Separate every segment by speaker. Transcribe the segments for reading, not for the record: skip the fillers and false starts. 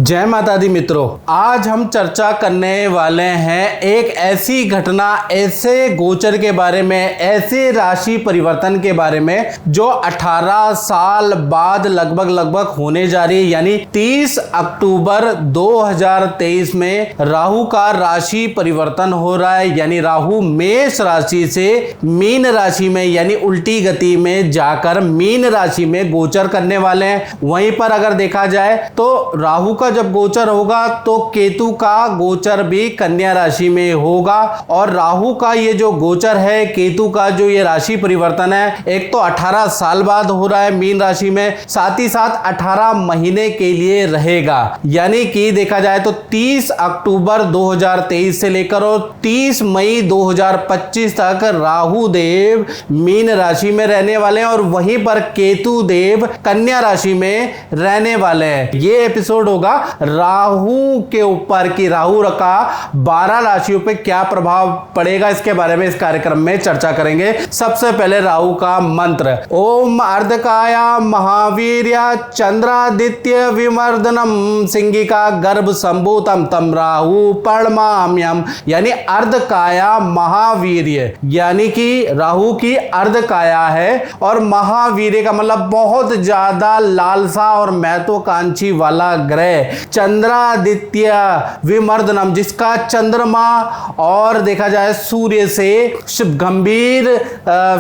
Speaker 1: जय माता दी मित्रों, आज हम चर्चा करने वाले हैं एक ऐसी घटना, ऐसे गोचर के बारे में, ऐसे राशि परिवर्तन के बारे में जो 18 साल बाद लगभग होने जा रही है। यानी 30 अक्टूबर 2023 में राहु का राशि परिवर्तन हो रहा है। यानी राहु मेष राशि से मीन राशि में यानी उल्टी गति में जाकर मीन राशि में गोचर करने वाले हैं। वहीं पर अगर देखा जाए तो राहु का जब गोचर होगा तो केतु का गोचर भी कन्या राशि में होगा। और राहु का ये जो गोचर है, केतु का जो ये राशि परिवर्तन है, एक तो 18 साल बाद हो रहा है मीन राशि में, साथ ही साथ 18 महीने के लिए रहेगा। यानी कि देखा जाए तो 30 अक्टूबर 2023 से लेकर और 30 मई 2025 तक राहु देव मीन राशि में रहने वाले हैं और वहीं पर केतु देव कन्या राशि में रहने वाले हैं। ये एपिसोड होगा राहु के ऊपर कि राहु का 12 राशियों पे क्या प्रभाव पड़ेगा, इसके बारे में इस कार्यक्रम में चर्चा करेंगे। सबसे पहले राहु का मंत्र, ओम अर्धकाया महावीर्य चंद्रादित्य विमर्दनम सिंगिका गर्भ संभूतम तम राहु पर्णमाम्यम। यानी अर्धकाया महावीर्य, यानी कि राहु की अर्धकाया है और महावीर्य का मतलब बहुत ज्यादा लालसा और महत्वाकांक्षी वाला ग्रह चंद्रादित्य विमर्दनम, जिसका चंद्रमा और देखा जाए सूर्य से गंभीर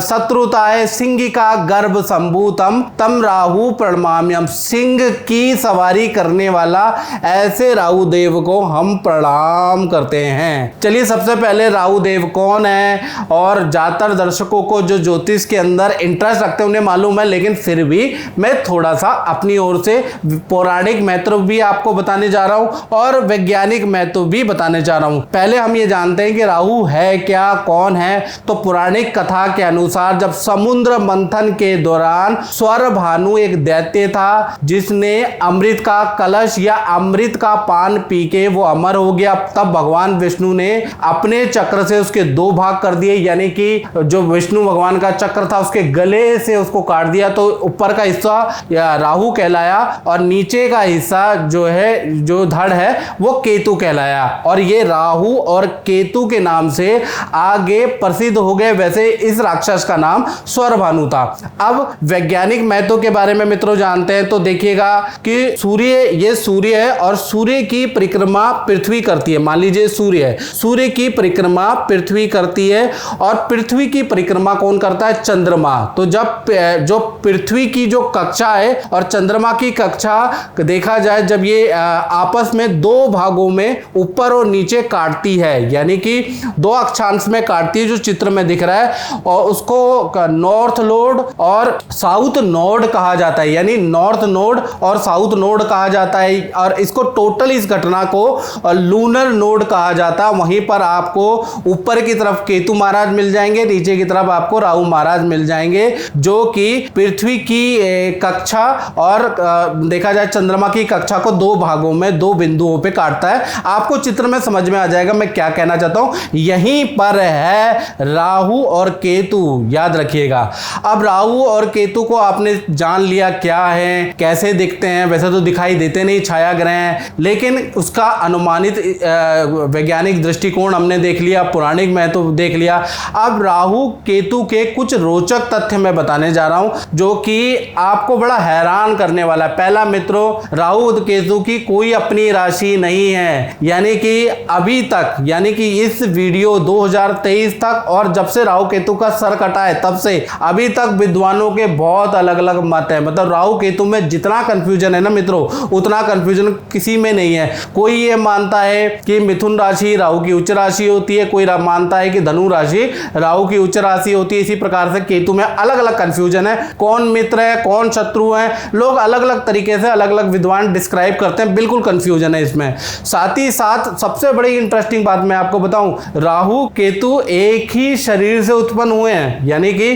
Speaker 1: शत्रुता है। सिंह का गर्भ संभूतम तम राहु प्रणमाम्यम, सिंह की सवारी करने वाला ऐसे राहु देव को हम प्रणाम करते हैं। चलिए सबसे पहले राहु देव कौन है, और ज्यादातर दर्शकों को जो ज्योतिष के अंदर इंटरेस्ट रखते हैं उन्हें मालूम है, लेकिन फिर भी मैं थोड़ा सा अपनी ओर से पौराणिक महत्व भी आपको बताने जा रहा हूं और वैज्ञानिक महत्व भी बताने जा रहा हूं। पहले हम ये जानते हैं कि राहु है क्या, कौन है। तो पौराणिक कथा के अनुसार जब समुद्र मंथन के दौरान स्वर भानु एक दैत्य था जिसने अमृत का कलश या अमृत का पान पी के वो अमर हो गया, तब भगवान विष्णु ने अपने चक्र से उसके 2 भाग कर दिए। यानी कि जो विष्णु भगवान का चक्र था उसके गले से उसको काट दिया, तो ऊपर का हिस्सा राहु कहलाया और नीचे का हिस्सा जो है, जो धड़ है, वो केतु कहलाया। और ये राहु और केतु के नाम से आगे प्रसिद्ध हो गए। वैसे इस राक्षस का नाम स्वरभानु था। अब वैज्ञानिक महत्व के बारे में मित्रों जानते हैं तो देखिएगा कि सूर्य है और सूर्य की परिक्रमा पृथ्वी करती है। मान लीजिए सूर्य है, सूर्य की परिक्रमा पृथ्वी करती है और पृथ्वी की परिक्रमा कौन करता है? चंद्रमा। तो जब जो पृथ्वी की जो कक्षा है और चंद्रमा की कक्षा देखा जाए, जब ये आपस में 2 भागों में ऊपर और नीचे काटती है, यानी कि 2 अक्षांश में काटती है, जो चित्र में दिख रहा है, और उसको नॉर्थ नोड और साउथ नोड कहा जाता है। यानी नॉर्थ नोड और साउथ नोड कहा जाता है और इसको टोटल इस घटना को लूनर नोड कहा जाता है। वहीं पर आपको ऊपर की तरफ केतु महाराज मिल जाएंगे, नीचे की तरफ आपको राहु महाराज मिल जाएंगे, जो कि पृथ्वी की कक्षा और देखा जाए चंद्रमा की कक्षा को 2 भागों में 2 बिंदुओं पे काटता है। आपको चित्र में समझ में आ जाएगा मैं क्या कहना चाहता हूं। यहीं पर है राहु और केतु, याद रखिएगा। अब राहु और केतु को आपने जान लिया क्या है, कैसे दिखते हैं। वैसे तो दिखाई देते नहीं, छाया ग्रह हैं, लेकिन उसका अनुमानित वैज्ञानिक दृष्टिकोण हमने देख लिया, पौराणिक महत्व देख लिया। अब राहु केतु के कुछ रोचक तथ्य मैं बताने जा रहा हूं जो कि आपको बड़ा हैरान करने वाला है। पहला मित्रों, राहु केतु की कोई अपनी राशि नहीं है। यानी कि अभी तक, यानी कि इस वीडियो 2023 तक और जब से राहु केतु का सर कटा है तब से अभी तक विद्वानों के बहुत अलग अलग मत है। मतलब राहु केतु में जितना कंफ्यूजन है ना मित्रों, उतना कंफ्यूजन किसी में नहीं है। कोई ये मानता है कि मिथुन राशि राहु की उच्च राशि होती है, कोई मानता है कि धनु राशि राहु की उच्च राशि होती है। इसी प्रकार से केतु में अलग अलग कंफ्यूजन है, कौन मित्र है कौन शत्रु है, लोग अलग अलग तरीके से अलग अलग विद्वान डिस्क्राइब करते हैं। बिल्कुल कंफ्यूजन है इसमें। साथ ही साथ सबसे बड़ी इंटरेस्टिंग बात मैं आपको बताऊं, राहु केतु एक ही शरीर से उत्पन्न हुए हैं। यानी कि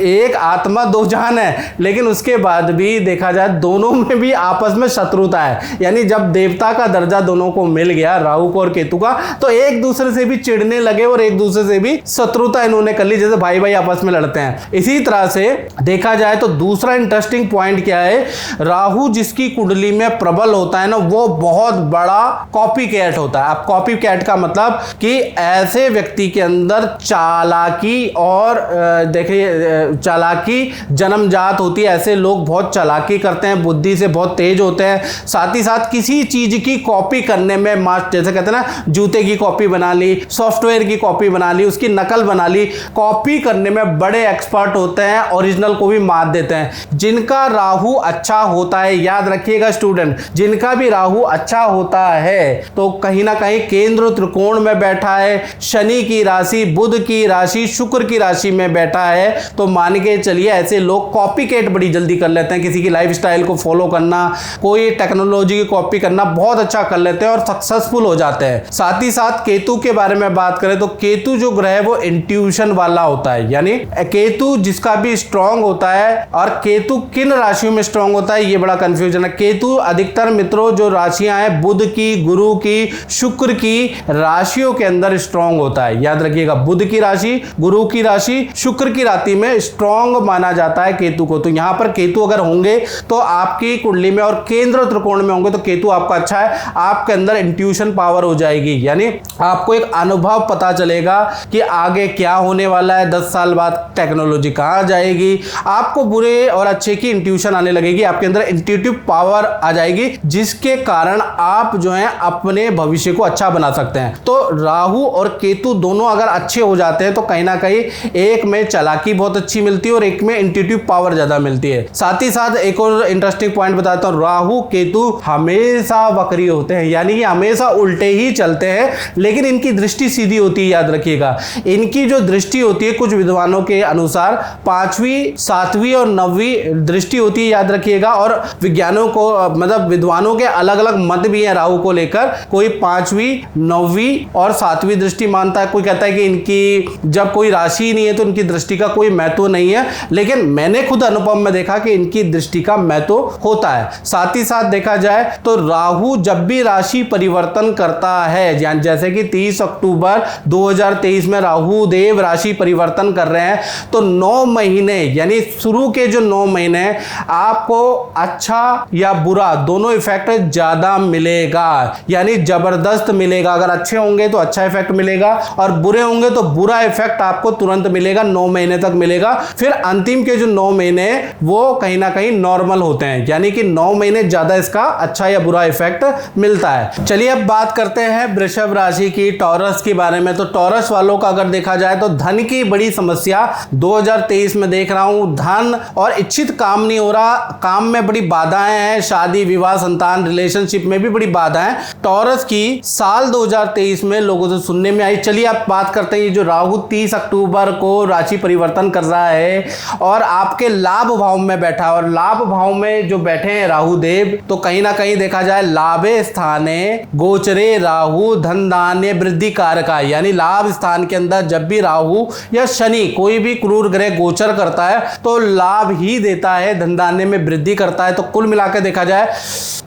Speaker 1: एक आत्मा 2 जान है, लेकिन उसके बाद भी देखा जाए दोनों में भी आपस में शत्रुता है। यानी जब देवता का दर्जा दोनों को मिल गया, राहु को और केतु का, तो एक दूसरे से भी चिढ़ने लगे और एक दूसरे से भी शत्रुता इन्होंने कर ली, जैसे भाई भाई आपस में लड़ते हैं। इसी तरह से देखा जाए तो दूसरा इंटरेस्टिंग पॉइंट क्या है, राहु जिसकी कुंडली में प्रबल होता होता है ना, वो बहुत बड़ा कॉपी कैट होता है। अब कॉपी कैट का मतलब कि ऐसे व्यक्ति के अंदर चालाकी और देखिए चालाकी जन्मजात होती है। ऐसे लोग बहुत चालाकी करते हैं, बुद्धि से बहुत तेज होते हैं, साथ ही साथ किसी चीज की कॉपी करने में जैसे कहते हैं ना, जूते की कॉपी बना ली, सॉफ्टवेयर की कॉपी बना ली, उसकी नकल बना ली, कॉपी करने में बड़े एक्सपर्ट होते हैं, ओरिजिनल को भी मात देते हैं। जिनका राहु अच्छा होता है, याद रखिएगा स्टूडेंट, जिनका भी राहु अच्छा होता है तो कहीं ना कहीं केंद्र त्रिकोण में बैठा है, शनि की राशि, बुध की राशि, शुक्र की राशि में बैठा है, तो मान के चलिए ऐसे लोग कॉपी कैट बड़ी जल्दी कर लेते हैं। किसी की लाइफस्टाइल को फॉलो करना, कोई टेक्नोलॉजी की कॉपी करना बहुत अच्छा कर लेते हैं और सक्सेसफुल हो जाते हैं। साथ ही साथ केतु के बारे में बात करें तो केतु जो ग्रह है वो इंट्यूशन वाला होता है, यानी केतु जिसका भी स्ट्रांग होता है। और केतु किन राशियों में स्ट्रांग होता है ये बड़ा कंफ्यूजन है। केतु अधिकतर मित्रों जो राशियां हैं बुध की, गुरु की, शुक्र की राशियों के अंदर स्ट्रांग होता है। याद रखिएगा, बुध की राशि, गुरु की राशि, शुक्र की राशि में स्ट्रांग माना जाता है केतु को। तो यहां पर केतु अगर होंगे तो आपकी कुंडली में और केंद्र त्रिकोण में होंगे तो केतु आपका अच्छा है, आपके अंदर इंट्यूशन पावर हो जाएगी, यानी आपको एक अनुभव पता चलेगा कि आगे क्या होने वाला है, 10 साल बाद टेक्नोलॉजी कहां जाएगी। आपको बुरे और अच्छे की इंट्यूशन आने लगेगी, आपके अंदर इंट्यूटिव पावर आ जाएगी, जिसके कारण आप जो है अपने भविष्य को अच्छा बना सकते हैं। तो राहु और केतु दोनों अगर अच्छे हो जाते हैं तो कहीं ना कहीं एक में चालाकी बहुत अच्छी मिलती है और एक में इंट्यूटिव पावर ज्यादा मिलती है। साथ ही साथ एक और इंटरेस्टिंग पॉइंट बताता हूं, राहु केतु हमेशा वक्री होते हैं, यानी कि हमेशा उल्टे ही चलते हैं, लेकिन इनकी दृष्टि सीधी होती है। याद रखिएगा, इनकी जो दृष्टि होती है कुछ विद्वानों के अनुसार 5वीं, 7वीं और 9वीं दृष्टि होती है, याद रखिएगा। और विज्ञानों को मतलब विद्वानों के अलग अलग मत भी है राहु को लेकर, कोई 5वीं, 9वीं और 7वीं दृष्टि मानता है, कोई कहता है कि इनकी जब कोई राशि ही नहीं है तो इनकी दृष्टि का कोई महत्व नहीं है, लेकिन मैंने खुद अनुभव में देखा कि इनकी दृष्टि का महत्व होता है। साथ ही साथ देखा जाए तो राहु जब भी राशि परिवर्तन करता है, जैसे कि 30 अक्टूबर 2023 में राहु देव राशि परिवर्तन कर रहे हैं, तो 9 महीने यानी शुरू के जो 9 महीने आपको अच्छा या बुरा दोनों इफेक्ट ज्यादा मिलेगा, यानी जबरदस्त मिलेगा। अगर अच्छे होंगे तो अच्छा इफेक्ट मिलेगा और बुरे होंगे तो बुरा इफेक्ट आपको तुरंत मिलेगा, 9 महीने तक मिलेगा। फिर अंतिम के जो 9 महीने वो कहीं ना कहीं नॉर्मल होते हैं, यानी कि 9 महीने ज्यादा इसका अच्छा या बुरा इफेक्ट मिलता है। चलिए अब बात करते हैं वृषभ राशि की, टॉरस के बारे में। तो टॉरस वालों का अगर देखा जाए तो धन की बड़ी समस्या 2023 में देख रहा हूं, धन और इच्छित काम नहीं हो रहा, काम में बड़ी बाधाएं हैं, शादी विवाह संतान रिलेशनशिप में भी बड़ी बाधाएं टॉरस की साल 2023 में लोगों से सुनने में आई। चलिए आप बात करते हैं, ये जो राहु 30 अक्टूबर को राशि परिवर्तन कर रहा है और आपके लाभ भाव में बैठा है, और लाभ भाव में जो बैठे हैं राहु देव, तो कहीं ना कहीं देखा जाए लाभे स्थाने गोचरे राहु धन धान्य वृद्धि कारक, यानी लाभ स्थान के अंदर जब भी राहु या शनि कोई भी क्रूर ग्रह गोचर करता है तो लाभ ही देता है, धन धान्य में वृद्धि करता है। तो कुल मिलाकर देखा जाए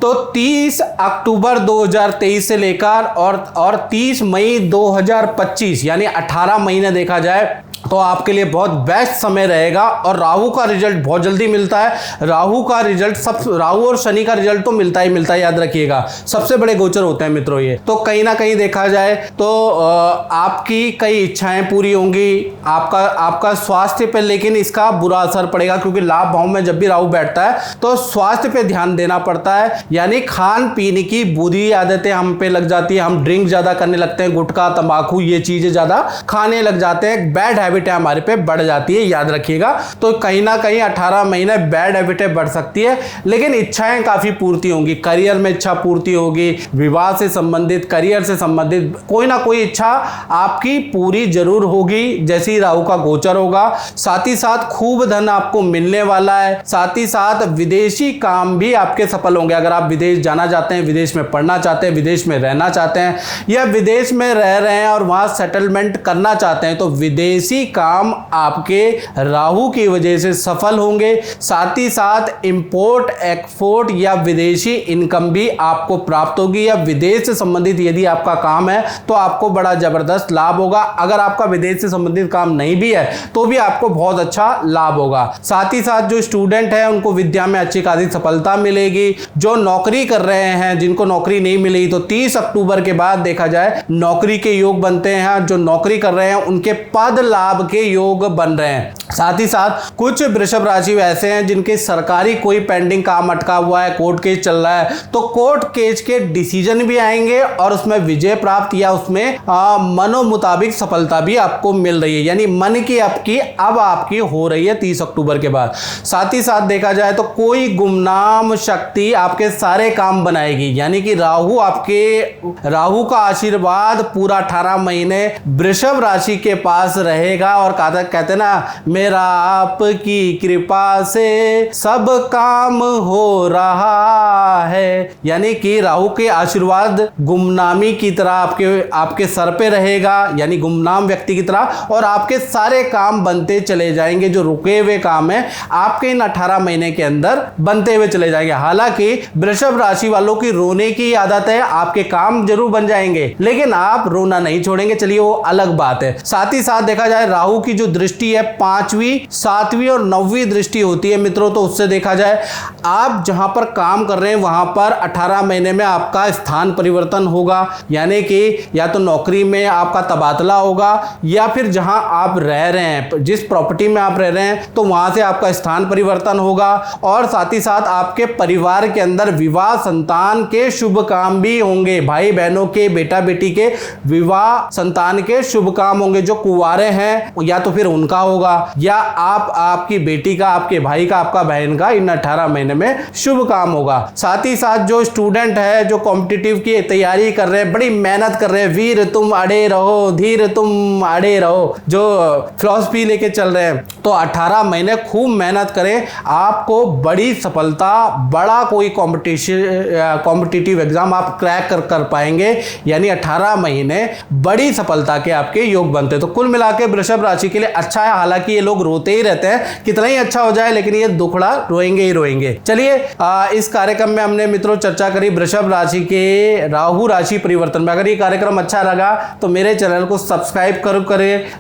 Speaker 1: तो 30 अक्टूबर 2023 से लेकर और 30 मई 2025 यानी 18 महीने देखा जाए तो आपके लिए बहुत बेस्ट समय रहेगा। और राहु का रिजल्ट बहुत जल्दी मिलता है, राहु का रिजल्ट राहु और शनि का रिजल्ट तो मिलता ही मिलता है, याद रखिएगा, सबसे बड़े गोचर होते हैं मित्रों ये। तो कहीं ना कहीं देखा जाए तो आपकी कई इच्छाएं पूरी होंगी, आपका स्वास्थ्य पे लेकिन इसका बुरा असर पड़ेगा, क्योंकि लाभ भाव में जब भी राहु बैठता है तो स्वास्थ्य पे ध्यान देना पड़ता है, यानी खान पीने की बुरी आदतें हम पे लग जाती है, हम ड्रिंक ज्यादा करने लगते हैं, गुटखा तंबाकू ये चीजें ज्यादा खाने लग जाते हैं, बैड हैबिटें हमारे पे बढ़ जाती है, याद रखिएगा। तो कहीं ना कहीं 18 महीने बैड हैबिटें बढ़ सकती है, लेकिन इच्छाएं काफी पूर्ति होंगी, करियर में इच्छा पूर्ति होगी, विवाह से संबंधित, करियर से संबंधित कोई ना कोई इच्छा आपकी पूरी जरूर होगी जैसे ही राहु का गोचर होगा। साथ ही साथ खूब धन आपको मिलने वाला है, साथ ही साथ विदेशी काम भी आपके सफल होंगे। अगर आप विदेश जाना चाहते हैं, विदेश में पढ़ना चाहते हैं, विदेश में रहना चाहते हैं या विदेश में रह रहे हैं और वहां सेटलमेंट करना चाहते हैं, तो विदेशी काम आपके राहु की वजह से सफल होंगे। साथ ही साथ इंपोर्ट एक्सपोर्ट या विदेशी इनकम भी आपको प्राप्त होगी, या विदेश से संबंधित यदि आपका काम है तो आपको बड़ा जबरदस्त लाभ होगा। अगर आपका विदेश से संबंधित काम नहीं भी है तो भी आपको बहुत अच्छा लाभ होगा। साथ ही साथ जो स्टूडेंट है उनको विद्या में अच्छी खासी सफलता मिलेगी। जो नौकरी कर रहे हैं, जिनको नौकरी नहीं मिली, तो 30 अक्टूबर के बाद देखा जाए नौकरी के योग बनते हैं। जो नौकरी कर रहे हैं उनके पद लाभ के योग बन रहे हैं। साथ ही साथ कुछ वृषभ राशि ऐसे हैं जिनके सरकारी कोई पेंडिंग काम अटका हुआ है, कोर्ट केस चल रहा है, तो कोर्ट केस के डिसीजन भी आएंगे और उसमें विजय प्राप्त या उसमें मनो मुताबिक सफलता भी आपको मिल रही है, यानी मन की अब आपकी हो रही है 30 अक्टूबर के बाद। साथ ही साथ देखा जाए तो कोई गुमनाम शक्ति आपके सारे काम बनाएगी, यानी कि राहु का आशीर्वाद पूरा 18 महीने वृषभ राशि के पास रहेगा। और कहते ना, मेरा आपकी कृपा से सब काम हो रहा है, यानी कि राहु के आशीर्वाद गुमनामी की तरह आपके सर पे रहेगा, यानी गुमनाम व्यक्ति की तरह, और आपके सारे काम बनते चले जाएंगे। जो रुके हुए काम है आपके इन 18 महीने के अंदर बनते हुए चले जाएंगे। हालांकि वृषभ राशि वालों की रोने की आदत है, आपके काम जरूर बन जाएंगे लेकिन आप रोना नहीं छोड़ेंगे, चलिए वो अलग बात है। साथ ही साथ देखा जाए राहु की जो दृष्टि है 5वीं, 7वीं और 9वीं दृष्टि होती है मित्रों, तो उससे देखा जाए आप जहां पर काम कर रहे हैं वहां पर 18 महीने में आपका स्थान परिवर्तन होगा, यानी कि या तो नौकरी में आपका तबादला होगा या फिर जहां आप रह रहे हैं, जिस प्रॉपर्टी में आप रह रहे हैं तो वहां से आपका स्थान परिवर्तन होगा। और साथ ही साथ आपके परिवार के अंदर विवाह, संतान के शुभ काम भी होंगे, भाई बहनों के, बेटा बेटी के विवाह, संतान के शुभ काम होंगे। जो कुंवारे हैं या तो फिर उनका होगा, या आपकी बेटी का, आपके भाई का, आपका बहन का इन 18 महीने में शुभ काम होगा। साथ ही साथ जो स्टूडेंट है, जो कॉम्पिटिटिव की तैयारी कर रहे हैं, बड़ी मेहनत कर रहे हैं, वीर तुम अड़े रहो, धीर तुम अड़े रहो, जो फिलॉसफी लेके चल रहे हैं, तो 18 महीने खूब मेहनत करें, आपको बड़ी सफलता, बड़ा कोई कॉम्पिटिटिव एग्जाम आप क्रैक कर पाएंगे, यानी 18 महीने बड़ी सफलता के आपके योग बनते हैं। तो कुल मिला के वृषभ राशि के लिए अच्छा है। हालांकि ये लोग रोते ही रहते हैं, कितना ही अच्छा हो जाए लेकिन ये दुखड़ा रोएंगे ही रोएंगे। चलिए इस कार्यक्रम में हमने मित्रों चर्चा करी वृषभ राशि के राहु राशि परिवर्तन में। अगर ये कार्यक्रम अच्छा लगा तो मेरे चैनल को सब्सक्राइब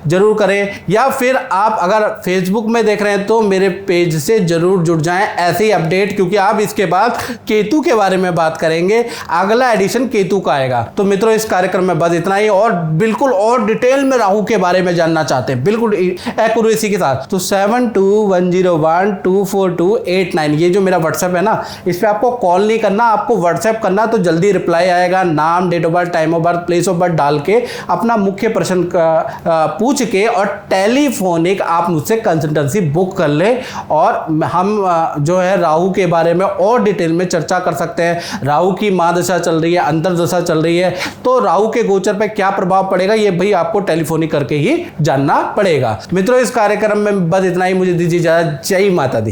Speaker 1: जरूर करें, या फिर आप अगर फेसबुक में देख रहे हैं तो मेरे पेज से जरूर जुड़ जाएं ऐसे ही अपडेट, क्योंकि आप इसके बाद केतु के बारे में बात करेंगे, अगला एडिशन केतु का आएगा। तो मित्रों इस कार्यक्रम में बस इतना ही, और बिल्कुल और डिटेल में राहु के बारे में जानना चाहते हैं बिल्कुल एक्यूरेसी के साथ तो 7210124289 ये जो मेरा व्हाट्सएप है ना, इस पे आपको कॉल नहीं करना, आपको व्हाट्सएप करना, तो जल्दी रिप्लाई आएगा। नाम, date of birth, time of birth, place of birth डाल के अपना मुख्य प्रश्न पूछ के और टेलीफोनिक आप मुझसे कंसल्टेंसी बुक कर ले, और हम जो है राहु के बारे में और डिटेल में चर्चा कर सकते हैं। राहु की महादशा चल रही है, अंतरदशा चल रही है, तो राहु के गोचर पे क्या प्रभाव पड़ेगा ये भाई आपको टेलीफोनिक करके ही जानना पड़ेगा। मित्रों इस कार्यक्रम में बस इतना ही, मुझे दीजिए इजाजत। जय माता दी।